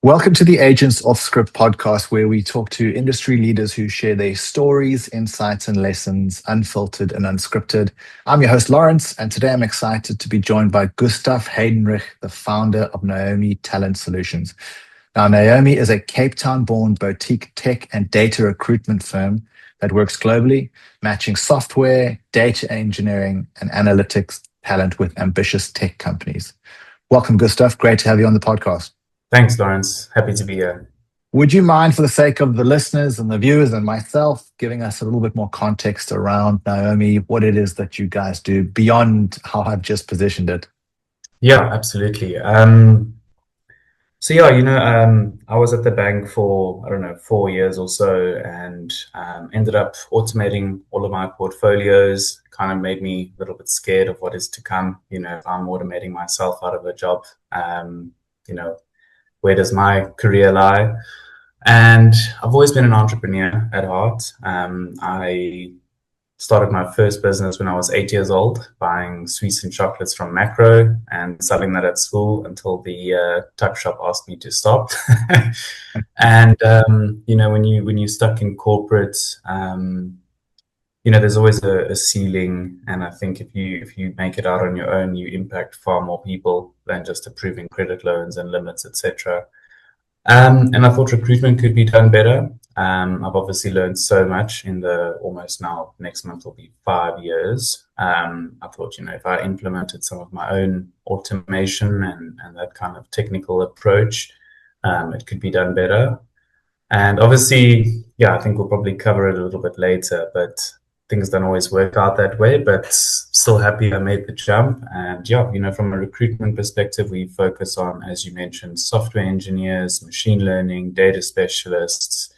Welcome to the Aegance Offscript Podcast, where we talk to industry leaders who share their stories, insights, and lessons, unfiltered and unscripted. I'm your host, Lawrence, and today I'm excited to be joined by Gustaf Heydenrych, the founder of Naomii Talent Solutions. Now, Naomii is a Cape Town-born boutique tech and data recruitment firm that works globally, matching software, data engineering, and analytics talent with ambitious tech companies. Welcome, Gustaf. Great to have you on the podcast. Thanks, Lawrence. Happy to be here. Would you mind, for the sake of the listeners and the viewers and myself, giving us a little bit more context around Naomii, what it is that you guys do beyond how I've just positioned it? Yeah, absolutely. I was at the bank for, 4 years or so, and ended up automating all of my portfolios. Kind of made me a little bit scared of what is to come. If I'm automating myself out of a job, where does my career lie? And I've always been an entrepreneur at heart. I started my first business when I was 8 years old, buying sweets and chocolates from Macro and selling that at school until the tuck shop asked me to stop. And when you're stuck in corporate, there's always a ceiling, and I think if you make it out on your own, you impact far more people than just approving credit loans and limits, etc. And I thought recruitment could be done better. I've obviously learned so much in the almost now next month will be 5 years. I thought, if I implemented some of my own automation and that kind of technical approach, it could be done better. And obviously, I think we'll probably cover it a little bit later, but things don't always work out that way, but still happy I made the jump. And from a recruitment perspective, we focus on, as you mentioned, software engineers, machine learning, data specialists,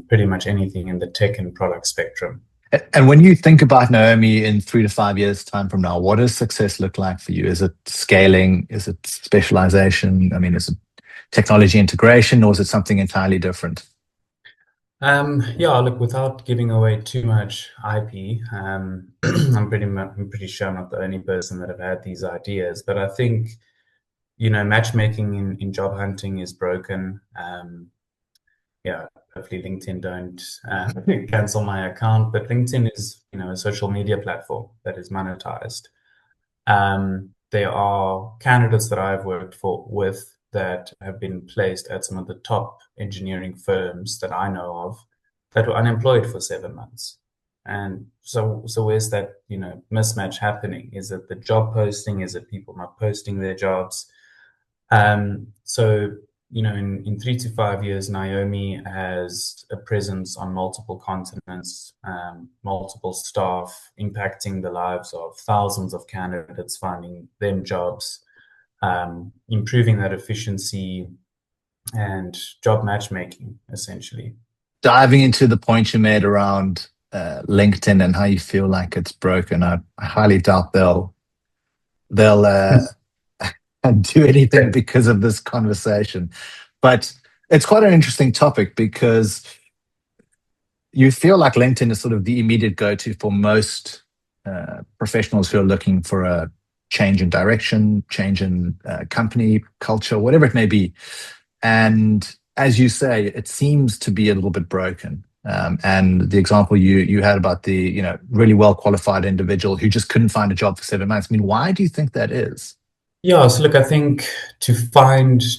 pretty much anything in the tech and product spectrum. And when you think about Naomii in 3 to 5 years' time from now, what does success look like for you? Is it scaling? Is it specialization? Is it technology integration, or is it something entirely different? Look, without giving away too much IP, I'm pretty sure I'm not the only person that have had these ideas, but I think, matchmaking in job hunting is broken. Hopefully LinkedIn don't cancel my account, but LinkedIn is, a social media platform that is monetized. There are candidates that I've worked with that have been placed at some of the top engineering firms that I know of that were unemployed for 7 months. And so where's that, mismatch happening? Is it the job posting? Is it people not posting their jobs? In 3 to 5 years, Naomii has a presence on multiple continents, multiple staff, impacting the lives of thousands of candidates, finding them jobs, improving that efficiency and job matchmaking, essentially. Diving into the point you made around LinkedIn and how you feel like it's broken, I highly doubt they'll do anything because of this conversation. But it's quite an interesting topic because you feel like LinkedIn is sort of the immediate go-to for most professionals who are looking for a change in direction, change in company culture, whatever it may be. And as you say, it seems to be a little bit broken. And the example you had about the really well qualified individual who just couldn't find a job for 7 months. Why do you think that is? Yeah, so look, I think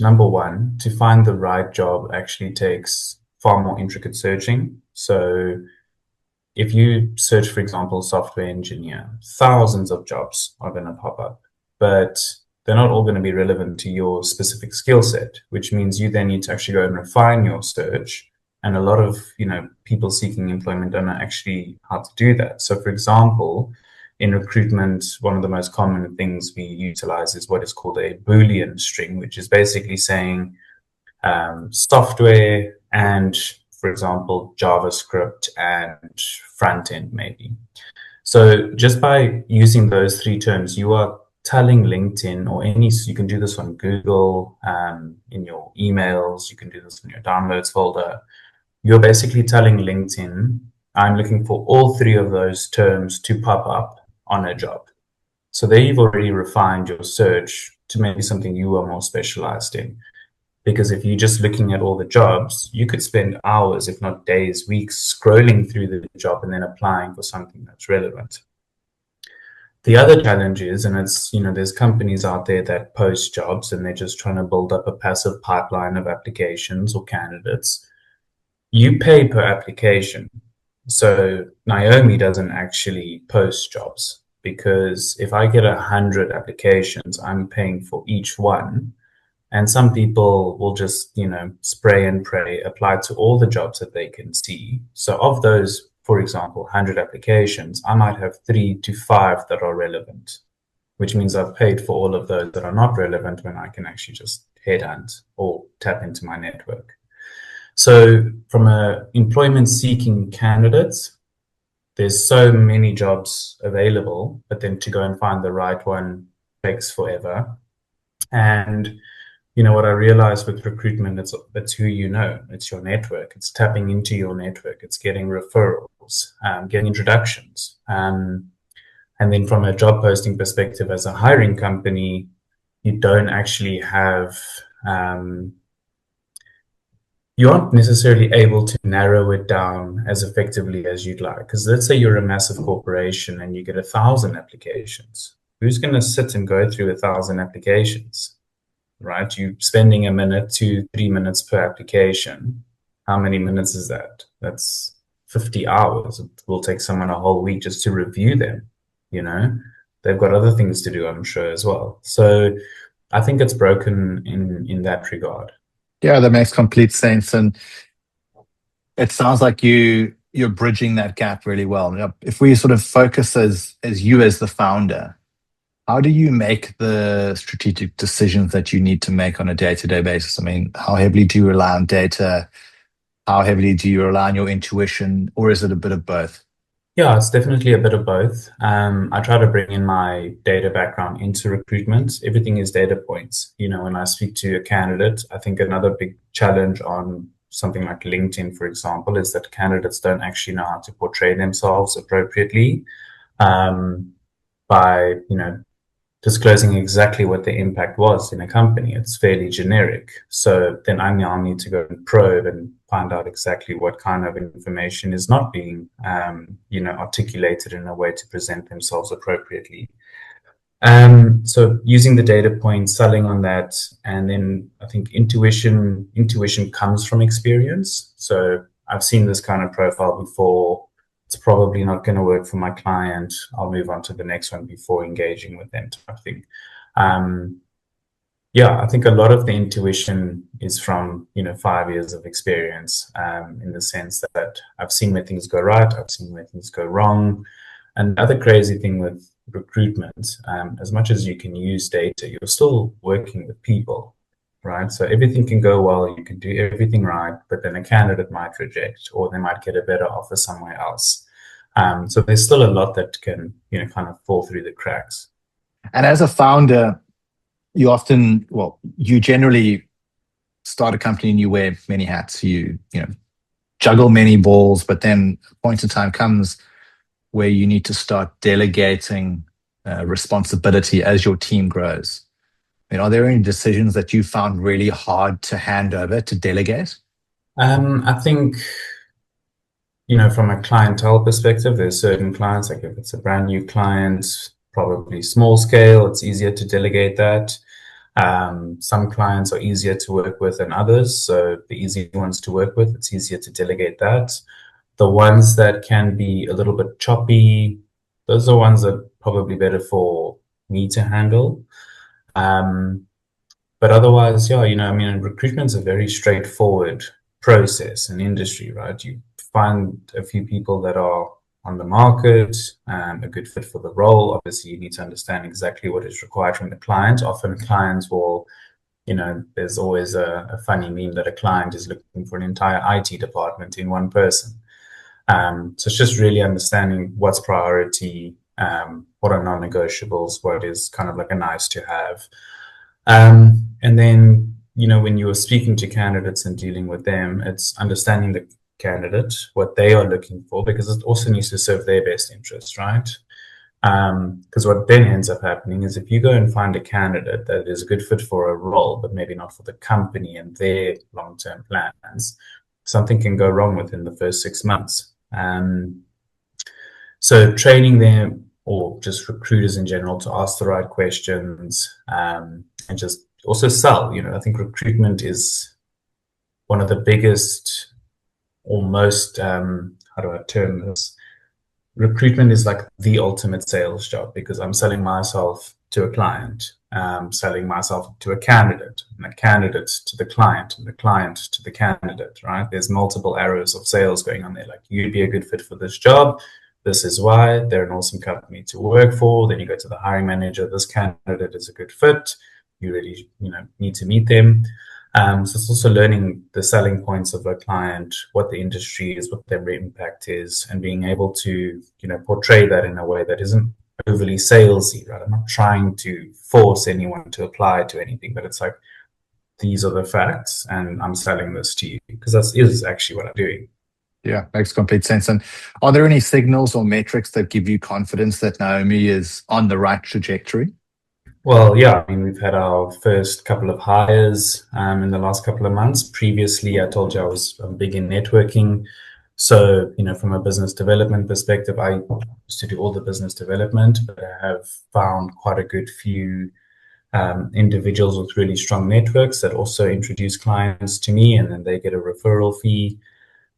number one, to find the right job actually takes far more intricate searching. So if you search, for example, software engineer, thousands of jobs are going to pop up, but they're not all going to be relevant to your specific skill set, which means you then need to actually go and refine your search. And a lot of, people seeking employment don't know actually how to do that. So for example, in recruitment, one of the most common things we utilize is what is called a Boolean string, which is basically saying software and, for example, JavaScript and front end maybe. So just by using those three terms, you are telling LinkedIn you can do this on Google, in your emails, you can do this in your downloads folder. You're basically telling LinkedIn, I'm looking for all three of those terms to pop up on a job. So there you've already refined your search to maybe something you are more specialized in. Because if you're just looking at all the jobs, you could spend hours, if not days, weeks, scrolling through the job and then applying for something that's relevant. The other challenge is, and it's, there's companies out there that post jobs and they're just trying to build up a passive pipeline of applications or candidates. You pay per application. So Naomii doesn't actually post jobs, because if I get 100 applications, I'm paying for each one. And some people will just, spray and pray, apply to all the jobs that they can see. So of those, for example, 100 applications, I might have 3 to 5 that are relevant, which means I've paid for all of those that are not relevant when I can actually just headhunt or tap into my network. So from a employment seeking candidates, there's so many jobs available, but then to go and find the right one takes forever. And what I realized with recruitment, it's who it's your network, it's tapping into your network, it's getting referrals, getting introductions. And then from a job posting perspective, as a hiring company, you don't actually have, you aren't necessarily able to narrow it down as effectively as you'd like. Because let's say you're a massive corporation and you get 1,000 applications. Who's going to sit and go through 1,000 applications? Right? You're spending a minute, 2-3 minutes per application. How many minutes is that? That's 50 hours. It will take someone a whole week just to review them. They've got other things to do, I'm sure, as well. So I think it's broken in that regard. Yeah, that makes complete sense. And it sounds like you're bridging that gap really well. If we sort of focus as you as the founder, how do you make the strategic decisions that you need to make on a day-to-day basis? I mean, how heavily do you rely on data? How heavily do you rely on your intuition? Or is it a bit of both? Yeah, it's definitely a bit of both. I try to bring in my data background into recruitment. Everything is data points. When I speak to a candidate, I think another big challenge on something like LinkedIn, for example, is that candidates don't actually know how to portray themselves appropriately by, disclosing exactly what the impact was in a company. It's fairly generic. So then I now need to go and probe and find out exactly what kind of information is not being, articulated in a way to present themselves appropriately. So using the data points, selling on that, and then I think intuition comes from experience. So I've seen this kind of profile before. It's probably not going to work for my client. I'll move on to the next one before engaging with them, type of thing. I think a lot of the intuition is from 5 years of experience, in the sense that I've seen where things go right, I've seen where things go wrong. And the other crazy thing with recruitment, as much as you can use data, you're still working with people, right? So everything can go well, you can do everything right, but then a candidate might reject, or they might get a better offer somewhere else. So there's still a lot that can, kind of fall through the cracks. And as a founder, you generally start a company and you wear many hats. You juggle many balls, but then a point in time comes where you need to start delegating responsibility as your team grows. Are there any decisions that you found really hard to hand over, to delegate? I think, from a clientele perspective, there's certain clients, like if it's a brand new client, probably small scale, it's easier to delegate that. Some clients are easier to work with than others. So the easy ones to work with, it's easier to delegate that. The ones that can be a little bit choppy, those are ones that are probably better for me to handle. But otherwise, recruitment's a very straightforward process and industry, right? You find a few people that are on the market, a good fit for the role. Obviously, you need to understand exactly what is required from the client. Often clients will, there's always a funny meme that a client is looking for an entire IT department in one person. So it's just really understanding what's priority, what are non-negotiables, what is kind of like a nice to have. And then, when you are speaking to candidates and dealing with them, it's understanding the candidate, what they are looking for, because it also needs to serve their best interest, right? Because what then ends up happening is if you go and find a candidate that is a good fit for a role, but maybe not for the company and their long-term plans, something can go wrong within the first 6 months. So training them, or just recruiters in general, to ask the right questions, and just also sell. I think recruitment is one of the biggest, or most, how do I term this? Recruitment is like the ultimate sales job, because I'm selling myself to a client, selling myself to a candidate, and a candidate to the client, and the client to the candidate, right? There's multiple arrows of sales going on there. Like, you'd be a good fit for this job. This is why. They're an awesome company to work for. Then you go to the hiring manager. This candidate is a good fit. You really, need to meet them. So it's also learning the selling points of a client, what the industry is, what their impact is, and being able to, portray that in a way that isn't overly salesy, right? I'm not trying to force anyone to apply to anything, but it's like, these are the facts, and I'm selling this to you, because that is actually what I'm doing. Yeah, makes complete sense. And are there any signals or metrics that give you confidence that Naomii is on the right trajectory? Well, yeah, I mean, we've had our first couple of hires in the last couple of months. Previously, I told you I was big in networking. So, from a business development perspective, I used to do all the business development, but I have found quite a good few individuals with really strong networks that also introduce clients to me, and then they get a referral fee.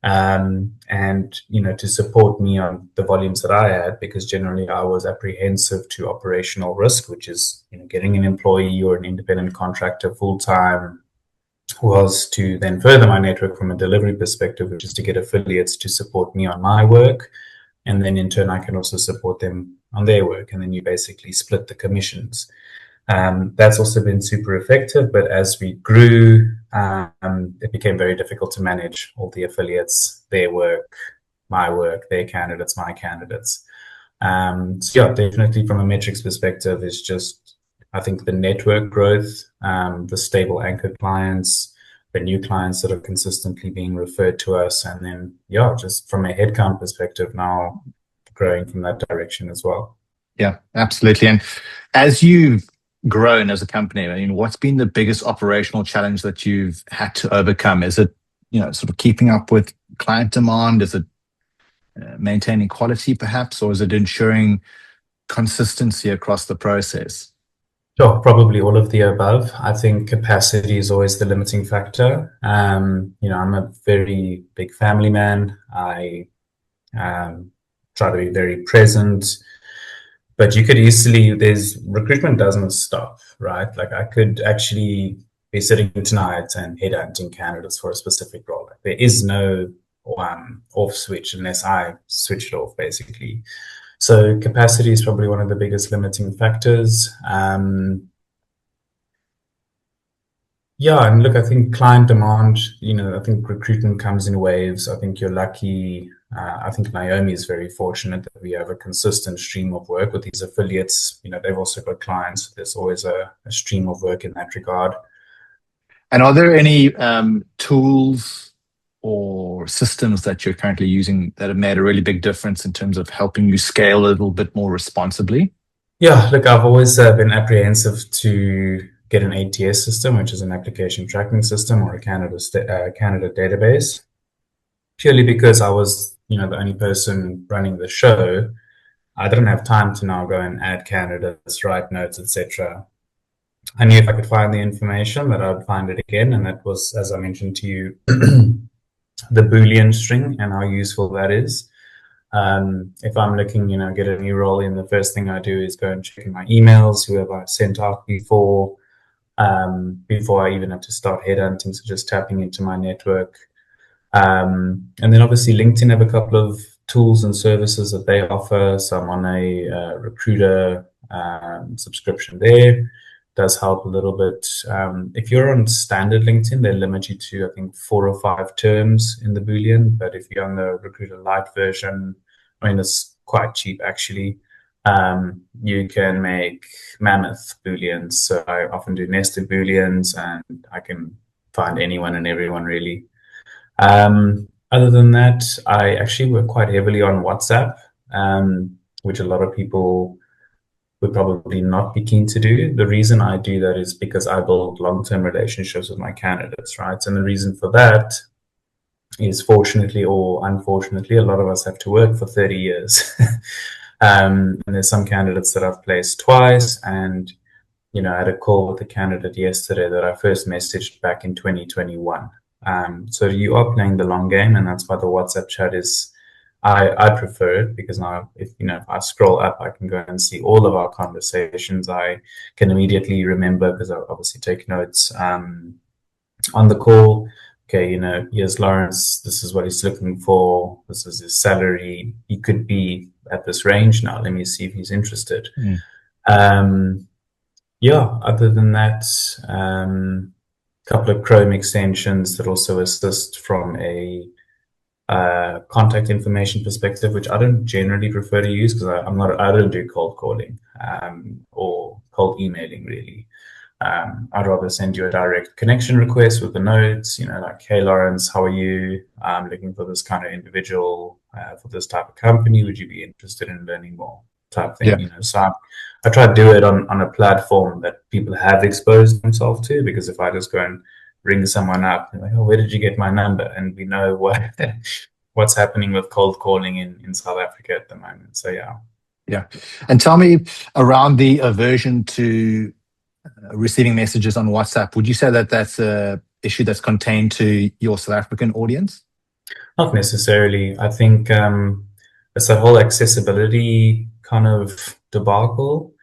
And to support me on the volumes that I had, because generally I was apprehensive to operational risk, which is getting an employee or an independent contractor full time, was to then further my network from a delivery perspective, which is to get affiliates to support me on my work, and then in turn I can also support them on their work, and then you basically split the commissions. That's also been super effective, but as we grew, it became very difficult to manage all the affiliates, their work, my work, their candidates, my candidates. So yeah, definitely from a metrics perspective, it's just, I think, the network growth, the stable anchor clients, the new clients that are consistently being referred to us, and then, yeah, just from a headcount perspective now, growing from that direction as well. Yeah, absolutely. And as you've grown as a company, I mean, what's been the biggest operational challenge that you've had to overcome? Is it, sort of keeping up with client demand? Is it maintaining quality perhaps, or is it ensuring consistency across the process? Sure, probably all of the above. I think capacity is always the limiting factor. I'm a very big family man. I try to be very present. But you could easily, recruitment doesn't stop, right? Like, I could actually be sitting tonight and headhunting candidates for a specific role. Like, there is no off switch unless I switch it off, basically. So capacity is probably one of the biggest limiting factors. Yeah, and look, I think client demand, I think recruitment comes in waves. I think you're lucky. I think Naomii is very fortunate that we have a consistent stream of work with these affiliates. They've also got clients. There's always a stream of work in that regard. And are there any tools or systems that you're currently using that have made a really big difference in terms of helping you scale a little bit more responsibly? Yeah, look, I've always been apprehensive to get an ATS system, which is an application tracking system, or a candidate database, purely because I was, the only person running the show. I didn't have time to now go and add candidates, write notes, etc. I knew if I could find the information that I would find it again, and that was, as I mentioned to you, the Boolean string and how useful that is. If I'm looking, get a new role in, the first thing I do is go and check in my emails, whoever I sent out before I even have to start headhunting, so just tapping into my network. And then obviously LinkedIn have a couple of tools and services that they offer. So I'm on a recruiter subscription there. Does help a little bit. If you're on standard LinkedIn, they limit you to, I think, 4 or 5 terms in the Boolean. But if you're on the Recruiter Lite version, I mean, it's quite cheap actually. You can make mammoth Booleans. So I often do nested Booleans, and I can find anyone and everyone really. Other than that, I actually work quite heavily on WhatsApp. which a lot of people would probably not be keen to do. The reason I do that is because I build long-term relationships with my candidates, right? And the reason for that is, fortunately or unfortunately, a lot of us have to work for 30 years. And there's some candidates that I've placed twice, and I had a call with a candidate yesterday that I first messaged back in 2021. So you are playing the long game, and that's why the WhatsApp chat is, I prefer it, because now if I scroll up, I can go and see all of our conversations. I can immediately remember, because I obviously take notes on the call. Okay, here's Lawrence, this is what he's looking for, this is his salary, he could be at this range now, let me see if he's interested. Other than that, couple of Chrome extensions that also assist from a contact information perspective, which I don't generally prefer to use, because I don't do cold calling or cold emailing really. I'd rather send you a direct connection request with the notes, like, hey Lawrence, how are you? I'm looking for this kind of individual for this type of company. Would you be interested in learning more? Type thing, Yeah. So I try to do it on a platform that people have exposed themselves to, because if I just go and ring someone up, like, oh, where did you get my number? And we know what's happening with cold calling in South Africa at the moment. So yeah. Yeah. And tell me, around the aversion to receiving messages on WhatsApp, would you say that that's a issue that's contained to your South African audience? Not necessarily. I think it's that whole accessibility kind of debacle.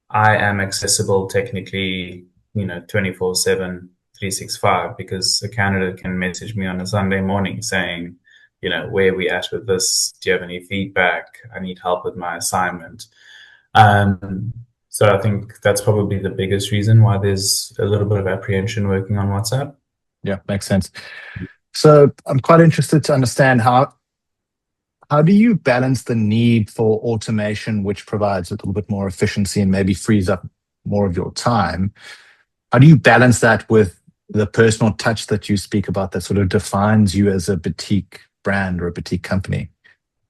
I am accessible technically, 24/7, 365, because a candidate can message me on a Sunday morning saying, where are we at with this? Do you have any feedback? I need help with my assignment. So I think that's probably the biggest reason why there's a little bit of apprehension working on WhatsApp. Yeah, makes sense. So I'm quite interested to understand how do you balance the need for automation, which provides a little bit more efficiency and maybe frees up more of your time? How do you balance that with the personal touch that you speak about that sort of defines you as a boutique brand or a boutique company?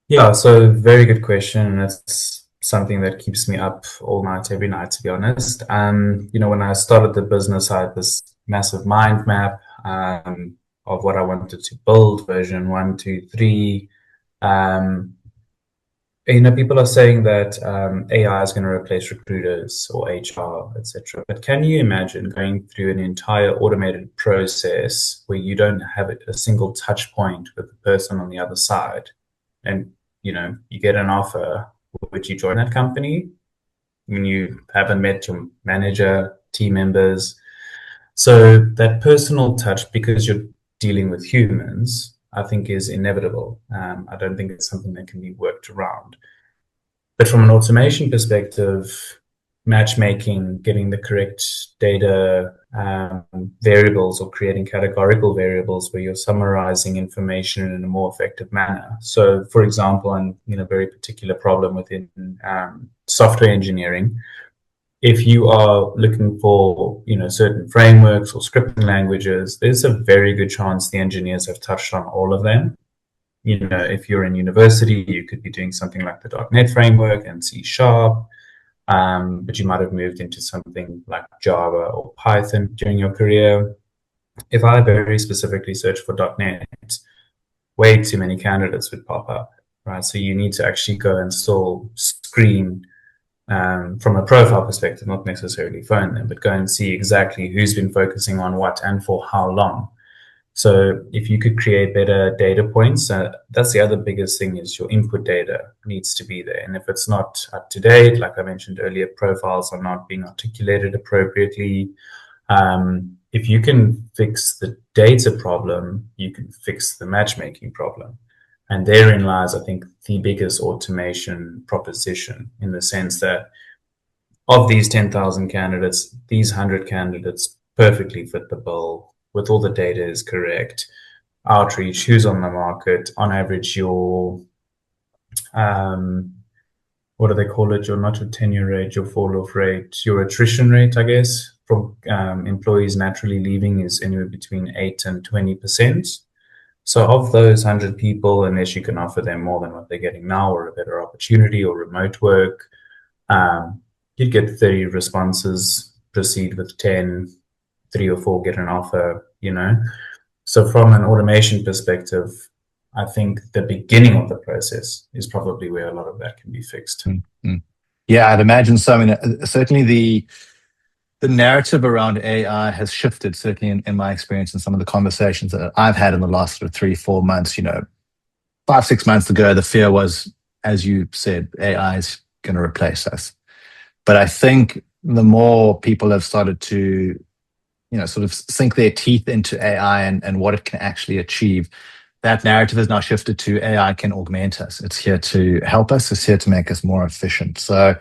Yeah, so very good question. That's something that keeps me up all night, every night, to be honest. When I started the business, I had this massive mind map of what I wanted to build, version 1, 2, 3. People are saying that AI is going to replace recruiters or HR, etc. But can you imagine going through an entire automated process where you don't have a single touch point with the person on the other side, and you get an offer? Would you join that company when you haven't met your manager, team members? So that personal touch, because you're dealing with humans, I think is inevitable. I don't think it's something that can be worked around. But from an automation perspective, matchmaking, getting the correct data variables, or creating categorical variables where you're summarizing information in a more effective manner. So, for example, and a very particular problem within software engineering, if you are looking for certain frameworks or scripting languages, there's a very good chance the engineers have touched on all of them. If you're in university, you could be doing something like the .NET framework and C#. But you might have moved into something like Java or Python during your career. If I very specifically search for .NET, way too many candidates would pop up, right? So you need to actually go and still screen from a profile perspective, not necessarily phone them, but go and see exactly who's been focusing on what and for how long. So if you could create better data points, that's the other biggest thing, is your input data needs to be there. And if it's not up to date, like I mentioned earlier, profiles are not being articulated appropriately. If you can fix the data problem, you can fix the matchmaking problem. And therein lies, I think, the biggest automation proposition, in the sense that of these 10,000 candidates, these 100 candidates perfectly fit the bill with all the data is correct. Outreach, who's on the market, on average, your, what do they call it? Not your tenure rate, your fall off rate, your attrition rate, I guess, from employees naturally leaving is anywhere between 8 and 20%. So of those 100 people, unless you can offer them more than what they're getting now or a better opportunity or remote work, you'd get 30 responses, proceed with 10, 3 or 4 get an offer, So from an automation perspective, I think the beginning of the process is probably where a lot of that can be fixed. Mm-hmm. Yeah, I'd imagine so. I mean, certainly the narrative around AI has shifted, certainly in my experience and some of the conversations that I've had in the last sort of 3-4 months. 5-6 months ago, the fear was, as you said, AI is going to replace us. But I think the more people have started to, sort of sink their teeth into AI and what it can actually achieve, that narrative has now shifted to AI can augment us. It's here to help us. It's here to make us more efficient. So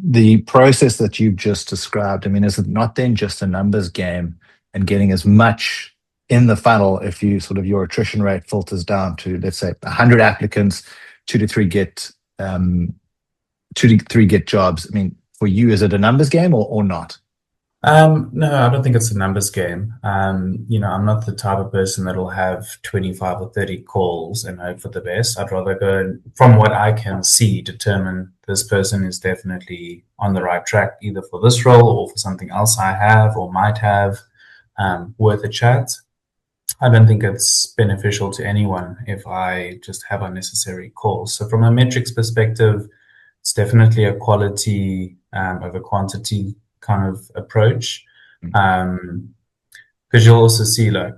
the process that you've just described, I mean, is it not then just a numbers game and getting as much in the funnel if you sort of your attrition rate filters down to, let's say, 100 applicants, 2 to 3 get 2 to 3 get jobs? I mean, for you, is it a numbers game or not? No, I don't think it's a numbers game. I'm not the type of person that'll have 25 or 30 calls and hope for the best. I'd rather go and, from what I can see, determine this person is definitely on the right track, either for this role or for something else I have or might have, worth a chat. I don't think it's beneficial to anyone if I just have unnecessary calls. So from a metrics perspective, it's definitely a quality over quantity kind of approach, because you'll also see, like,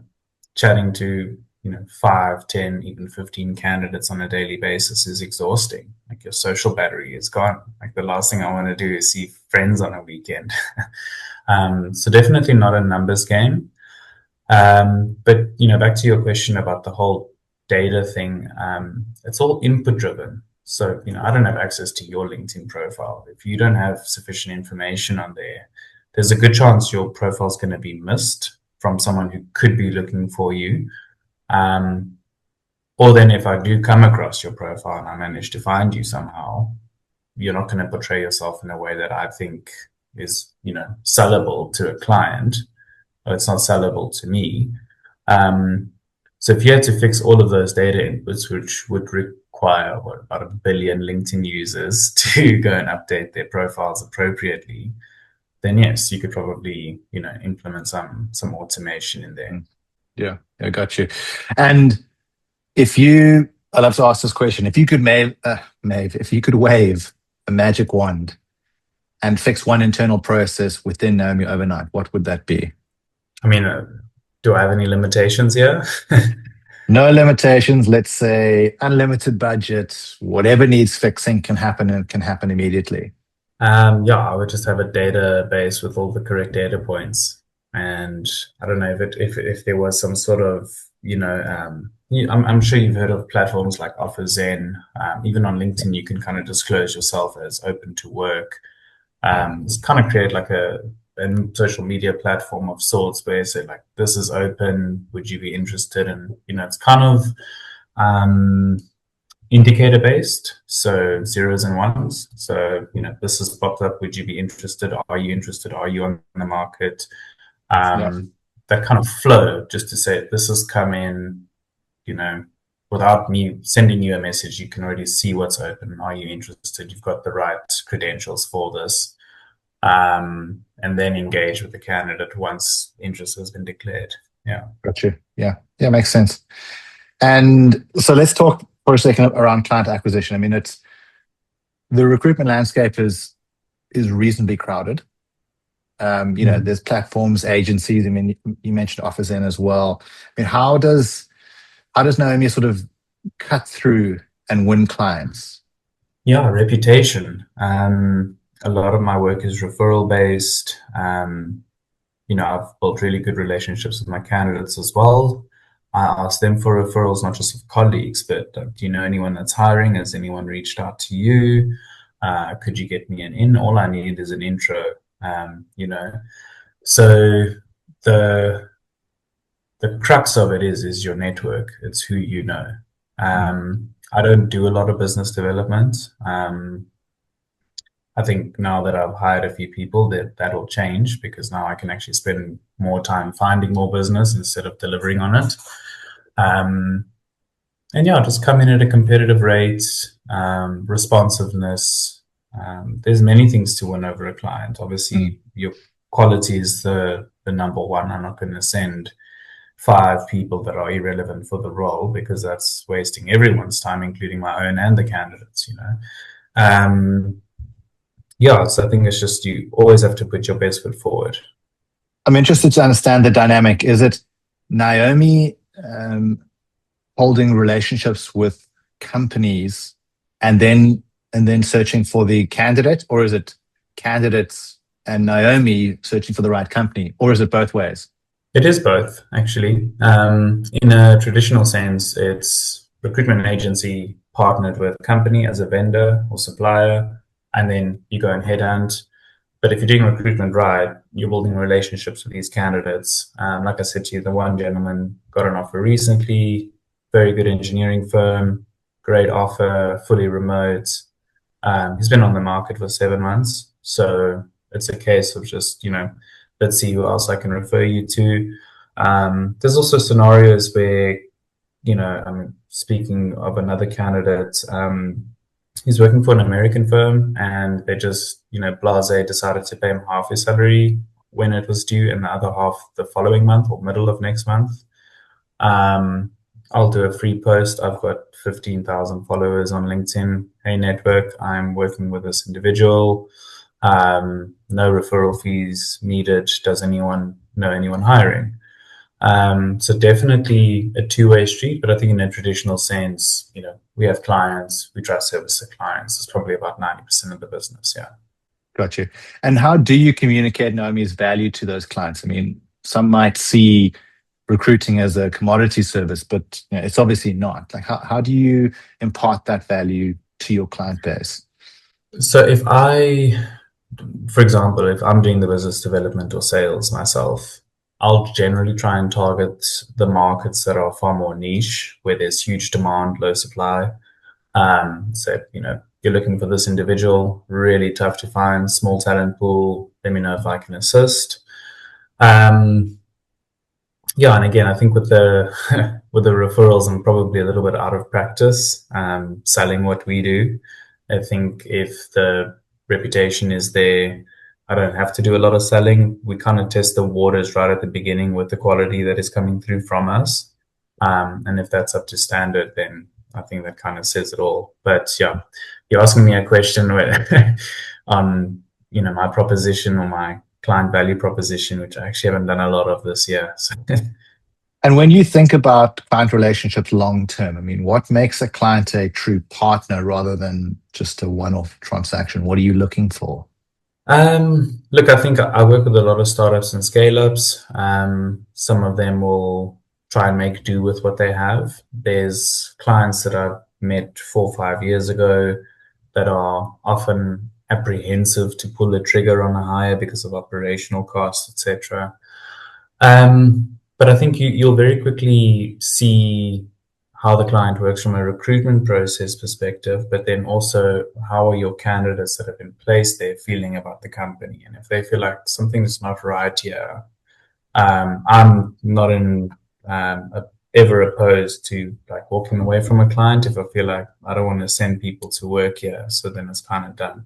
chatting to 5, 10, even 15 candidates on a daily basis is exhausting. Like, your social battery is gone. Like, the last thing I want to do is see friends on a weekend. So definitely not a numbers game. But back to your question about the whole data thing, it's all input driven. So, I don't have access to your LinkedIn profile. If you don't have sufficient information on there, there's a good chance your profile is going to be missed from someone who could be looking for you. Or then if I do come across your profile and I manage to find you somehow, you're not going to portray yourself in a way that I think is, sellable to a client, or it's not sellable to me. So if you had to fix all of those data inputs, which would require about 1 billion LinkedIn users to go and update their profiles appropriately, then yes, you could probably implement some automation in there. Yeah, I got you. And I'd love to ask this question: if you could if you could wave a magic wand and fix one internal process within Naomii overnight, what would that be? I mean, do I have any limitations here? No limitations. Let's say unlimited budget. Whatever needs fixing can happen, and can happen immediately. I would just have a database with all the correct data points, and I don't know if there was some sort of I'm sure you've heard of platforms like OfferZen. Even on LinkedIn, you can kind of disclose yourself as open to work. It's kind of create like a social media platform of sorts where you say, like, this is open, would you be interested? And it's kind of indicator based, so zeros and ones. So this has popped up, would you be interested? Are you interested? Are you on the market? That kind of flow, just to say, this has come in, without me sending you a message, you can already see what's open. Are you interested? You've got the right credentials for this. And then engage with the candidate once interest has been declared. Yeah. Got you. Yeah, makes sense. And so let's talk for a second around client acquisition. I mean, the recruitment landscape is reasonably crowded. There's platforms, agencies. I mean, you mentioned OfferZen as well. I mean, how does Naomii sort of cut through and win clients? Yeah, reputation. A lot of my work is referral based. I've built really good relationships with my candidates as well. I ask them for referrals, not just of colleagues, but do you know anyone that's hiring? Has anyone reached out to you? Could you get me an in? All I need is an intro. So the crux of it is your network. It's who you know. I don't do a lot of business development. I think now that I've hired a few people, that'll change, because now I can actually spend more time finding more business instead of delivering on it. And yeah, just come in at a competitive rate, responsiveness. There's many things to win over a client. Obviously, your quality is the number one. I'm not going to send 5 people that are irrelevant for the role, because that's wasting everyone's time, including my own and the candidates, you know. Yeah, so I think it's just, you always have to put your best foot forward. I'm interested to understand the dynamic. Is it Naomii holding relationships with companies and then searching for the candidate, or is it candidates and Naomii searching for the right company, or is it both ways? It is both, actually. In a traditional sense, it's recruitment agency partnered with a company as a vendor or supplier, and then you go and headhunt. But if you're doing recruitment right, you're building relationships with these candidates. Like I said to you, the one gentleman got an offer recently, very good engineering firm, great offer, fully remote. He's been on the market for 7 months. So it's a case of just, you know, let's see who else I can refer you to. There's also scenarios where, you know, I'm speaking of another candidate. He's working for an American firm, and they just, you know, blase decided to pay him half his salary when it was due, and the other half the following month or middle of next month. I'll do a free post. I've got 15,000 followers on LinkedIn. Hey, network, I'm working with this individual. No referral fees needed. Does anyone know anyone hiring? So definitely a two-way street, but I think in a traditional sense, you know, we have clients, we try to service the clients. It's probably about 90% of the business. Yeah. Got you. And how do you communicate Naomi's value to those clients? I mean, some might see recruiting as a commodity service, but you know, it's obviously not. Like, how do you impart that value to your client base? So for example, if I'm doing the business development or sales myself, I'll generally try and target the markets that are far more niche, where there's huge demand, low supply. So, you know, you're looking for this individual, really tough to find, small talent pool. Let me know if I can assist. Yeah, and again, I think with the with the referrals, I'm probably a little bit out of practice selling what we do. I think if the reputation is there, I don't have to do a lot of selling. We kind of test the waters right at the beginning with the quality that is coming through from us. And if that's up to standard, then I think that kind of says it all. But yeah, you're asking me a question where, on, you know, my proposition or my client value proposition, which I actually haven't done a lot of this year. So. And when you think about client relationships long term, I mean, what makes a client a true partner rather than just a one-off transaction? What are you looking for? Look, I think I work with a lot of startups and scale-ups. Some of them will try and make do with what they have. There's clients that I've met 4 or 5 years ago that are often apprehensive to pull the trigger on a hire because of operational costs, etc. But I think you'll very quickly see how the client works from a recruitment process perspective, but then also how are your candidates that have been placed there feeling about the company. And if they feel like something's not right here, I'm not ever opposed to like walking away from a client if I feel like I don't want to send people to work here. So then it's kind of done.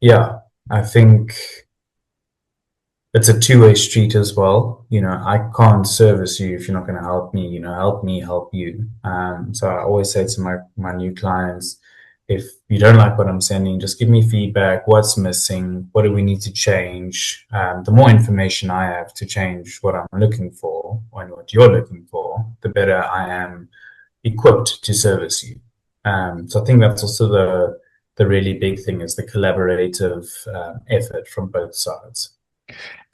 Yeah, I think it's a two-way street as well. You know, I can't service you if you're not going to help me. You know, help me, help you. So I always say to my new clients, if you don't like what I'm sending, just give me feedback. What's missing? What do we need to change? The more information I have to change what I'm looking for and what you're looking for, the better I am equipped to service you. So I think that's also the really big thing, is the collaborative effort from both sides.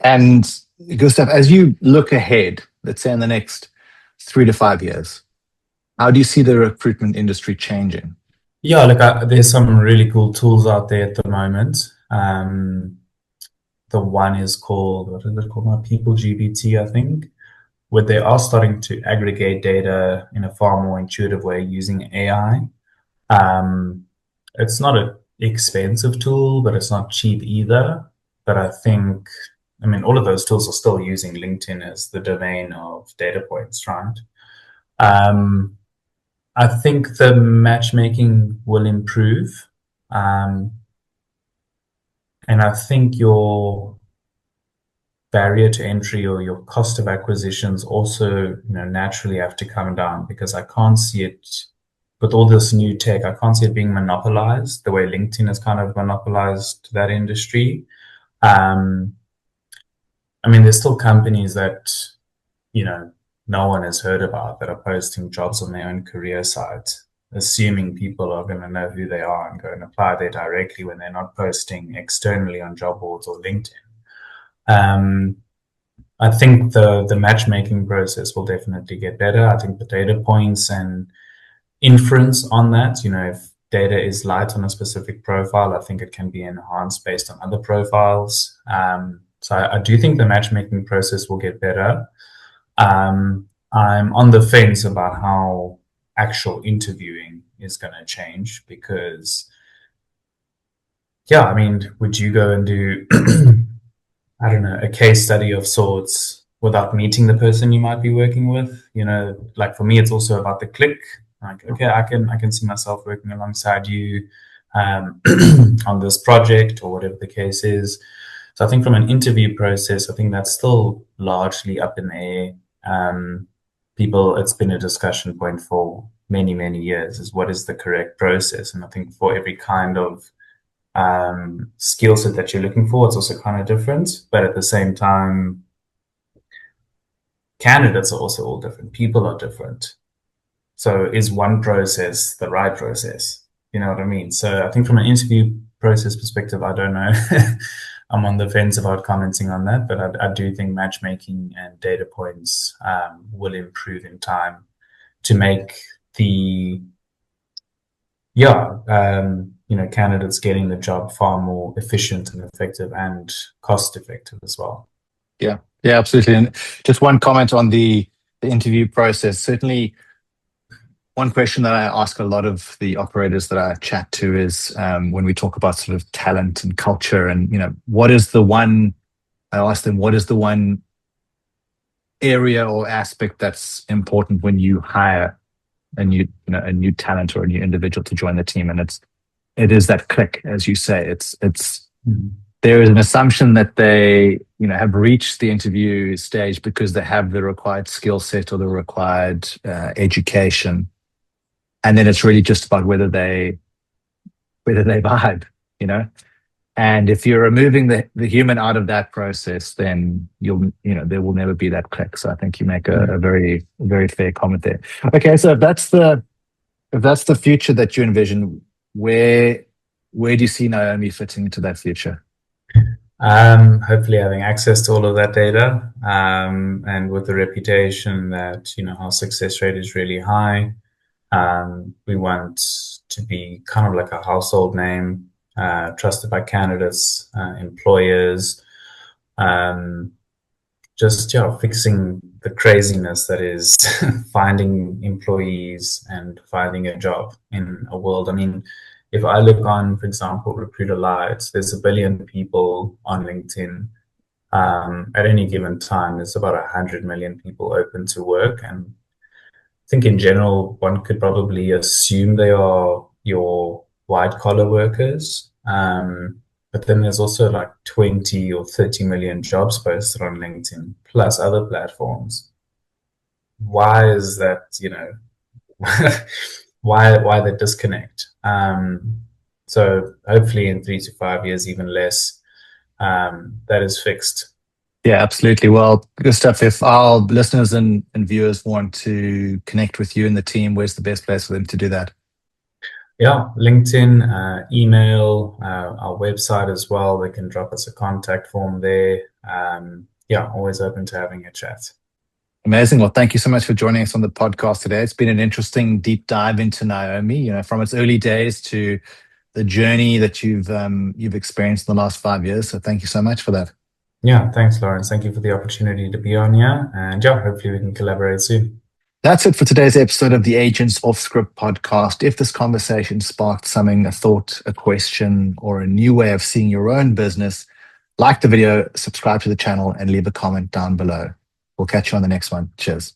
And Gustaf, as you look ahead, let's say in the next 3 to 5 years, how do you see the recruitment industry changing? Yeah, look, there's some really cool tools out there at the moment. The one is called, what is it called now? People GBT, I think, where they are starting to aggregate data in a far more intuitive way using AI. It's not an expensive tool, but it's not cheap either. But I think I mean, all of those tools are still using LinkedIn as the domain of data points, right? I think the matchmaking will improve. And I think your barrier to entry or your cost of acquisitions also, naturally have to come down, because I can't see it with all this new tech. I can't see it being monopolized the way LinkedIn has kind of monopolized that industry. I mean, there's still companies that, no one has heard about that are posting jobs on their own career site, assuming people are going to know who they are and go and apply there directly when they're not posting externally on job boards or LinkedIn. I think the matchmaking process will definitely get better. I think the data points and inference on that, if data is light on a specific profile, I think it can be enhanced based on other profiles. So I do think the matchmaking process will get better. I'm on the fence about how actual interviewing is going to change, because, I mean, would you go and do, I don't know, a case study of sorts without meeting the person you might be working with? Like for me, it's also about the click. Like, okay, I can see myself working alongside you on this project or whatever the case is. So I think from an interview process, I think that's still largely up in the air. It's been a discussion point for many, many years, is what is the correct process. And I think for every kind of skill set that you're looking for, it's also kind of different. But at the same time, candidates are also all different. People are different. So is one process the right process? You know what I mean? So I think from an interview process perspective, I don't know. I'm on the fence about commenting on that, but I do think matchmaking and data points will improve in time to make the candidates getting the job far more efficient and effective and cost effective as well. Yeah, absolutely. And just one comment on the interview process. Certainly, one question that I ask a lot of the operators that I chat to is when we talk about sort of talent and culture, and I ask them, what is the one area or aspect that's important when you hire a new talent or a new individual to join the team? And it is that click, as you say. It's there is an assumption that they have reached the interview stage because they have the required skill set or the required education. And then it's really just about whether they vibe, And if you're removing the human out of that process, then there will never be that click. So I think you make a very, very fair comment there. Okay, so if that's the future that you envision, where do you see Naomii fitting into that future? Hopefully having access to all of that data, and with the reputation that our success rate is really high. We want to be kind of like a household name, trusted by candidates, employers, fixing the craziness that is finding employees and finding a job in a world. I mean, if I look on, for example, Recruiter Lives, there's 1 billion people on LinkedIn. At any given time, there's about 100 million people open to work. And I think in general, one could probably assume they are your white collar workers. But then there's also like 20 or 30 million jobs posted on LinkedIn, plus other platforms. Why is that, why the disconnect? So hopefully in 3 to 5 years, even less, that is fixed. Yeah, absolutely. Well, Gustaf, if our listeners and viewers want to connect with you and the team, where's the best place for them to do that? Yeah, LinkedIn, email, our website as well. They can drop us a contact form there. Always open to having a chat. Amazing. Well, thank you so much for joining us on the podcast today. It's been an interesting deep dive into Naomii, from its early days to the journey that you've experienced in the last 5 years. So thank you so much for that. Yeah, thanks, Lawrence. Thank you for the opportunity to be on here. And hopefully we can collaborate soon. That's it for today's episode of the Aegance Offscript Podcast. If this conversation sparked something, a thought, a question, or a new way of seeing your own business, Like the video, subscribe to the channel, and leave a comment down below. We'll catch you on the next one. Cheers.